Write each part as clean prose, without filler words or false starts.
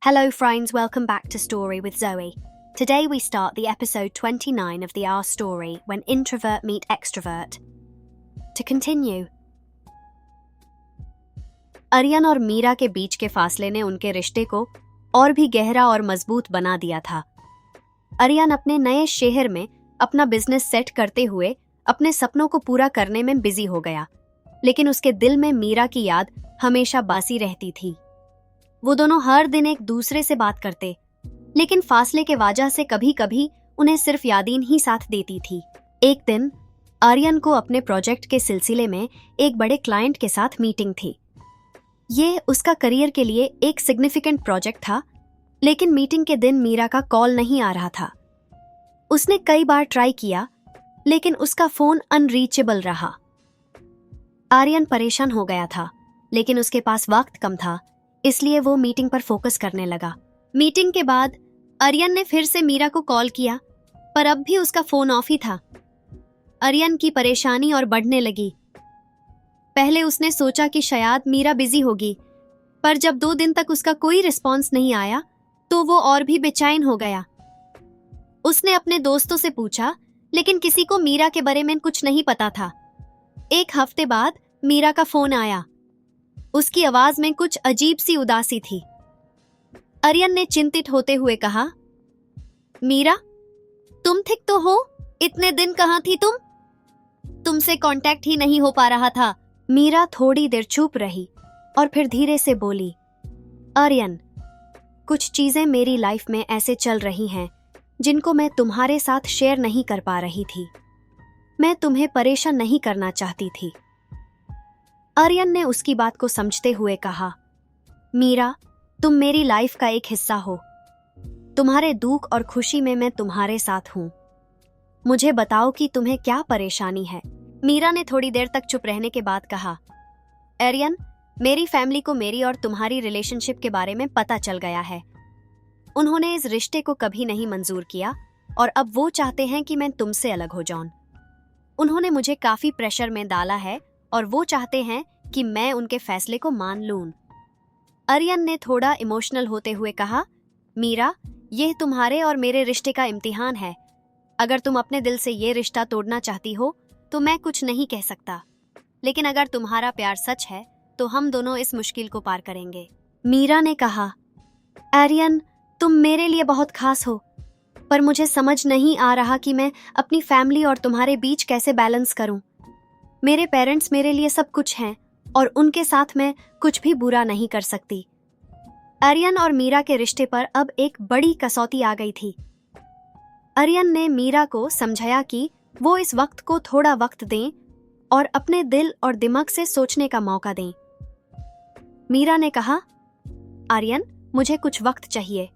Hello friends, welcome back to Story with Zoe. Today we start the episode 29 of the Our Story, When Introvert Meet Extrovert. To continue. Aryan और मीरा के बीच के फासले ने उनके रिश्ते को और भी गहरा और मजबूत बना दिया था। आर्यन अपने नए शहर में अपना बिजनेस सेट करते हुए अपने सपनों को पूरा करने में बिजी हो गया, लेकिन उसके दिल में मीरा की याद हमेशा बासी रहती थी। वो दोनों हर दिन एक दूसरे से बात करते, लेकिन फासले के वजह से कभी कभी उन्हें सिर्फ यादीन ही साथ देती थी। एक दिन आर्यन को अपने प्रोजेक्ट के सिलसिले में एक बड़े क्लाइंट के साथ मीटिंग थी। ये उसका करियर के लिए एक सिग्निफिकेंट प्रोजेक्ट था, लेकिन मीटिंग के दिन मीरा का कॉल नहीं आ रहा था। उसने कई बार ट्राई किया, लेकिन उसका फोन अनरीचेबल रहा। आर्यन परेशान हो गया था, लेकिन उसके पास वक्त कम था, इसलिए वो मीटिंग पर फोकस करने लगा। मीटिंग के बाद आर्यन ने फिर से मीरा को कॉल किया, पर अब भी उसका फोन ऑफ ही था। आर्यन की परेशानी और बढ़ने लगी। पहले उसने सोचा कि शायद मीरा बिजी होगी, पर जब 2 दिन तक उसका कोई रिस्पॉन्स नहीं आया तो वो और भी बेचैन हो गया। उसने अपने दोस्तों से पूछा, लेकिन किसी को मीरा के बारे में कुछ नहीं पता था। 1 हफ्ते बाद मीरा का फोन आया। उसकी आवाज में कुछ अजीब सी उदासी थी। आर्यन ने चिंतित होते हुए कहा, मीरा, तुम ठीक तो हो? इतने दिन कहाँ थी तुम? तुमसे कांटेक्ट ही नहीं हो पा रहा था। मीरा थोड़ी देर चुप रही और फिर धीरे से बोली, आर्यन, कुछ चीजें मेरी लाइफ में ऐसे चल रही हैं जिनको मैं तुम्हारे साथ शेयर नहीं कर पा रही थी। मैं तुम्हें परेशान नहीं करना चाहती थी। आर्यन ने उसकी बात को समझते हुए कहा, मीरा, तुम मेरी लाइफ का एक हिस्सा हो। तुम्हारे दुख और खुशी में मैं तुम्हारे साथ हूं। मुझे बताओ कि तुम्हें क्या परेशानी है। मीरा ने थोड़ी देर तक चुप रहने के बाद कहा, आर्यन, मेरी फैमिली को मेरी और तुम्हारी रिलेशनशिप के बारे में पता चल गया है। उन्होंने इस रिश्ते को कभी नहीं मंजूर किया और अब वो चाहते हैं कि मैं तुमसे अलग हो जाऊं। उन्होंने मुझे काफी प्रेशर में डाला है और वो चाहते हैं कि मैं उनके फैसले को मान लूं। आर्यन ने थोड़ा इमोशनल होते हुए कहा, मीरा, यह तुम्हारे और मेरे रिश्ते का इम्तिहान है। अगर तुम अपने दिल से ये रिश्ता तोड़ना चाहती हो तो मैं कुछ नहीं कह सकता, लेकिन अगर तुम्हारा प्यार सच है तो हम दोनों इस मुश्किल को पार करेंगे। मीरा ने कहा, आर्यन, तुम मेरे लिए बहुत खास हो, पर मुझे समझ नहीं आ रहा कि मैं अपनी फैमिली और तुम्हारे बीच कैसे बैलेंस करूं। मेरे पेरेंट्स मेरे लिए सब कुछ हैं और उनके साथ मैं कुछ भी बुरा नहीं कर सकती। आर्यन और मीरा के रिश्ते पर अब एक बड़ी कसौटी आ गई थी। आर्यन ने मीरा को समझाया कि वो इस वक्त को थोड़ा वक्त दें और अपने दिल और दिमाग से सोचने का मौका दें। मीरा ने कहा, आर्यन, मुझे कुछ वक्त चाहिए।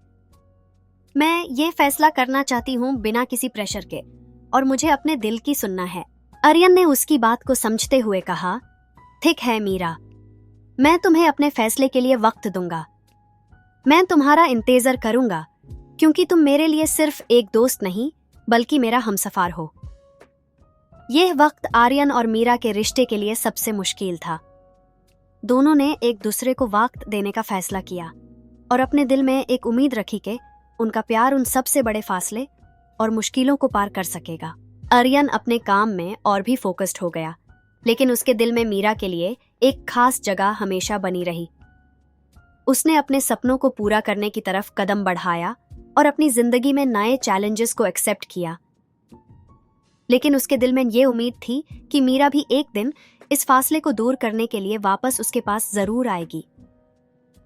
मैं ये फैसला करना चाहती हूँ बिना किसी प्रेशर के, और मुझे अपने दिल की सुनना है। आर्यन ने उसकी बात को समझते हुए कहा, ठीक है मीरा, मैं तुम्हें अपने फैसले के लिए वक्त दूंगा। मैं तुम्हारा इंतजार करूंगा, क्योंकि तुम मेरे लिए सिर्फ एक दोस्त नहीं बल्कि मेरा हमसफर हो। यह वक्त आर्यन और मीरा के रिश्ते के लिए सबसे मुश्किल था। दोनों ने एक दूसरे को वक्त देने का फैसला किया और अपने दिल में एक उम्मीद रखी कि उनका प्यार उन सबसे बड़े फासले और मुश्किलों को पार कर सकेगा। आर्यन अपने काम में और भी फोकस्ड हो गया, लेकिन उसके दिल में मीरा के लिए एक खास जगह हमेशा बनी रही। उसने अपने सपनों को पूरा करने की तरफ कदम बढ़ाया और अपनी जिंदगी में नए चैलेंजेस को एक्सेप्ट किया, लेकिन उसके दिल में ये उम्मीद थी कि मीरा भी एक दिन इस फासले को दूर करने के लिए वापस उसके पास जरूर आएगी।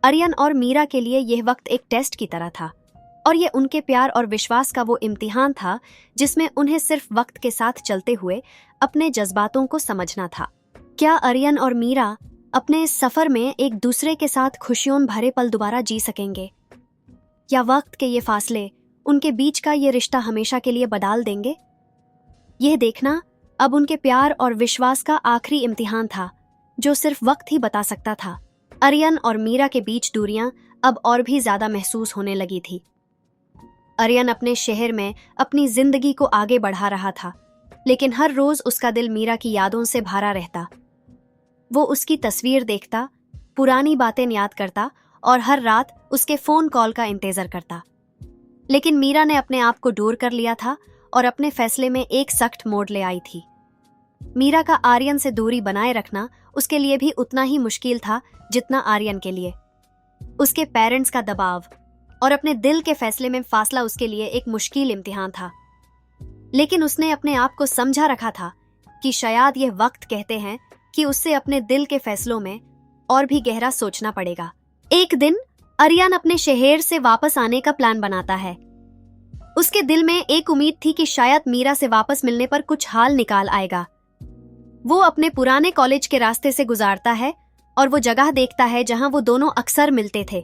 आर्यन और मीरा के लिए यह वक्त एक टेस्ट की तरह था, और ये उनके प्यार और विश्वास का वो इम्तिहान था जिसमें उन्हें सिर्फ वक्त के साथ चलते हुए अपने जज्बातों को समझना था। क्या आर्यन और मीरा अपने इस सफर में एक दूसरे के साथ खुशियों भरे पल दोबारा जी सकेंगे, या वक्त के ये फासले उनके बीच का ये रिश्ता हमेशा के लिए बदल देंगे? यह देखना अब उनके प्यार और विश्वास का आखिरी इम्तिहान था, जो सिर्फ वक्त ही बता सकता था। आर्यन और मीरा के बीच दूरियां अब और भी ज्यादा महसूस होने लगी थी। आर्यन अपने शहर में अपनी जिंदगी को आगे बढ़ा रहा था, लेकिन हर रोज उसका दिल मीरा की यादों से भरा रहता। वो उसकी तस्वीर देखता, पुरानी बातें याद करता और हर रात उसके फोन कॉल का इंतजार करता। लेकिन मीरा ने अपने आप को दूर कर लिया था और अपने फैसले में एक सख्त मोड़ ले आई थी। मीरा का आर्यन से दूरी बनाए रखना उसके लिए भी उतना ही मुश्किल था जितना आर्यन के लिए। उसके पेरेंट्स का दबाव और अपने दिल के फैसले में फासला उसके लिए एक मुश्किल इम्तिहान था। लेकिन उसने अपने आप को समझा रखा था कि शायद यह वक्त कहते हैं कि उससे अपने दिल के फैसलों में और भी गहरा सोचना पड़ेगा। एक दिन आर्यन अपने शहर से वापस आने का प्लान बनाता है। उसके दिल में एक उम्मीद थी कि शायद मीरा से वापस मिलने पर कुछ हाल निकाल आएगा। वो अपने पुराने कॉलेज के रास्ते से गुजारता है और वो जगह देखता है जहां वो दोनों अक्सर मिलते थे,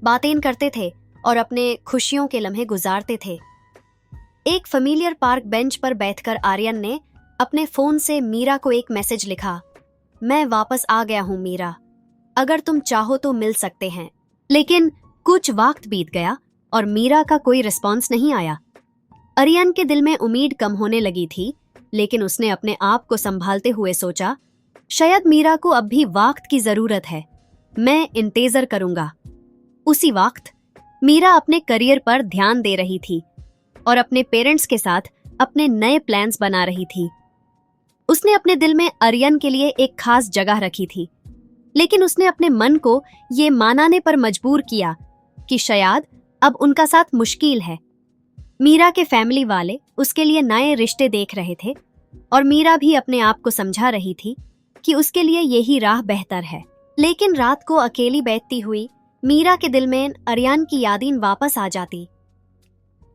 बातें करते थे और अपने खुशियों के लम्हे गुजारते थे। एक फेमिलियर पार्क बेंच पर बैठकर आर्यन ने अपने फोन से मीरा को एक मैसेज लिखा, मैं वापस आ गया हूं मीरा, अगर तुम चाहो तो मिल सकते हैं। लेकिन कुछ वक्त बीत गया और मीरा का कोई रिस्पॉन्स नहीं आया। आर्यन के दिल में उम्मीद कम होने लगी थी, लेकिन उसने अपने आप को संभालते हुए सोचा, शायद मीरा को अब भी वक्त की जरूरत है, मैं इंतजार करूंगा। उसी वक्त मीरा अपने करियर पर ध्यान दे रही थी और अपने पेरेंट्स के साथ अपने नए प्लान्स बना रही थी। उसने अपने दिल में आर्यन के लिए एक खास जगह रखी थी, लेकिन उसने अपने मन को ये मानने पर मजबूर किया कि शायद अब उनका साथ मुश्किल है। मीरा के फैमिली वाले उसके लिए नए रिश्ते देख रहे थे और मीरा भी अपने आप को समझा रही थी कि उसके लिए यही राह बेहतर है। लेकिन रात को अकेली बैठती हुई मीरा के दिल में आर्यन की यादें वापस आ जाती।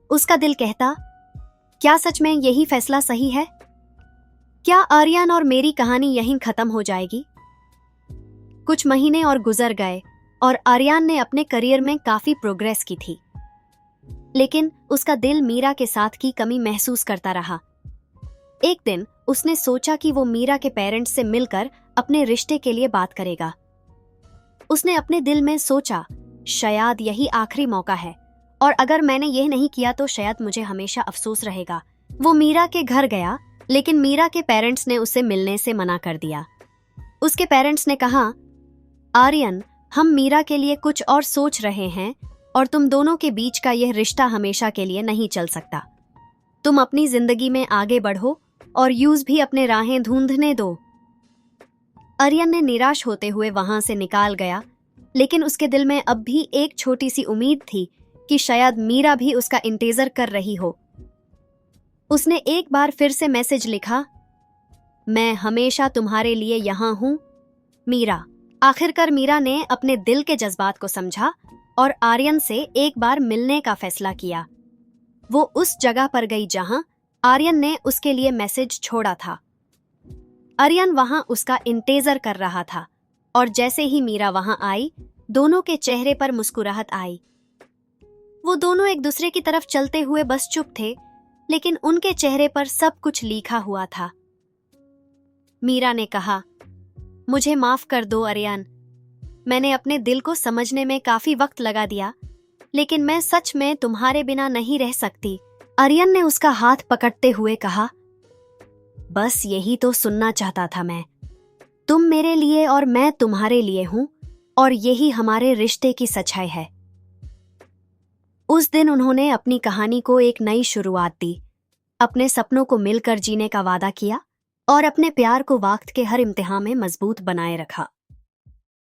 उसका दिल कहता, क्या सच में यही फैसला सही है? क्या आर्यन और मेरी कहानी यहीं खत्म हो जाएगी? कुछ महीने और गुजर गए और आर्यन ने अपने करियर में काफी प्रोग्रेस की थी, लेकिन उसका दिल मीरा के साथ की कमी महसूस करता रहा। एक दिन उसने सोचा कि वो मीरा के पेरेंट्स से मिलकर अपने रिश्ते के लिए बात करेगा। उसने अपने दिल में सोचा, शायद यही आखिरी मौका है और अगर मैंने यह नहीं किया तो शायद मुझे हमेशा अफसोस रहेगा। वो मीरा के घर गया, लेकिन मीरा के पेरेंट्स ने उसे मिलने से मना कर दिया। उसके पेरेंट्स ने कहा, आर्यन, हम मीरा के लिए कुछ और सोच रहे हैं और तुम दोनों के बीच का यह रिश्ता हमेशा के लिए नहीं चल सकता। तुम अपनी जिंदगी में आगे बढ़ो और यूज भी अपने राहें ढूंढने दो। आर्यन ने निराश होते हुए वहां से निकाल गया, लेकिन उसके दिल में अब भी एक छोटी सी उम्मीद थी कि शायद मीरा भी उसका इंतजार कर रही हो। उसने एक बार फिर से मैसेज लिखा, मैं हमेशा तुम्हारे लिए यहां हूं, मीरा। आखिरकार मीरा ने अपने दिल के जज्बात को समझा और आर्यन से एक बार मिलने का फैसला किया। वो उस जगह पर गई जहां आर्यन ने उसके लिए मैसेज छोड़ा था। आर्यन वहां उसका इंतजार कर रहा था और जैसे ही मीरा वहां आई, दोनों के चेहरे पर मुस्कुराहट आई। वो दोनों एक दूसरे की तरफ चलते हुए बस चुप थे, लेकिन उनके चेहरे पर सब कुछ लिखा हुआ था। मीरा ने कहा, मुझे माफ कर दो आर्यन, मैंने अपने दिल को समझने में काफी वक्त लगा दिया, लेकिन मैं सच में तुम्हारे बिना नहीं रह सकती। आर्यन ने उसका हाथ पकड़ते हुए कहा, बस यही तो सुनना चाहता था मैं। तुम मेरे लिए और मैं तुम्हारे लिए हूं और यही हमारे रिश्ते की सच्चाई है। उस दिन उन्होंने अपनी कहानी को एक नई शुरुआत दी, अपने सपनों को मिलकर जीने का वादा किया और अपने प्यार को वक्त के हर इम्तिहान में मजबूत बनाए रखा।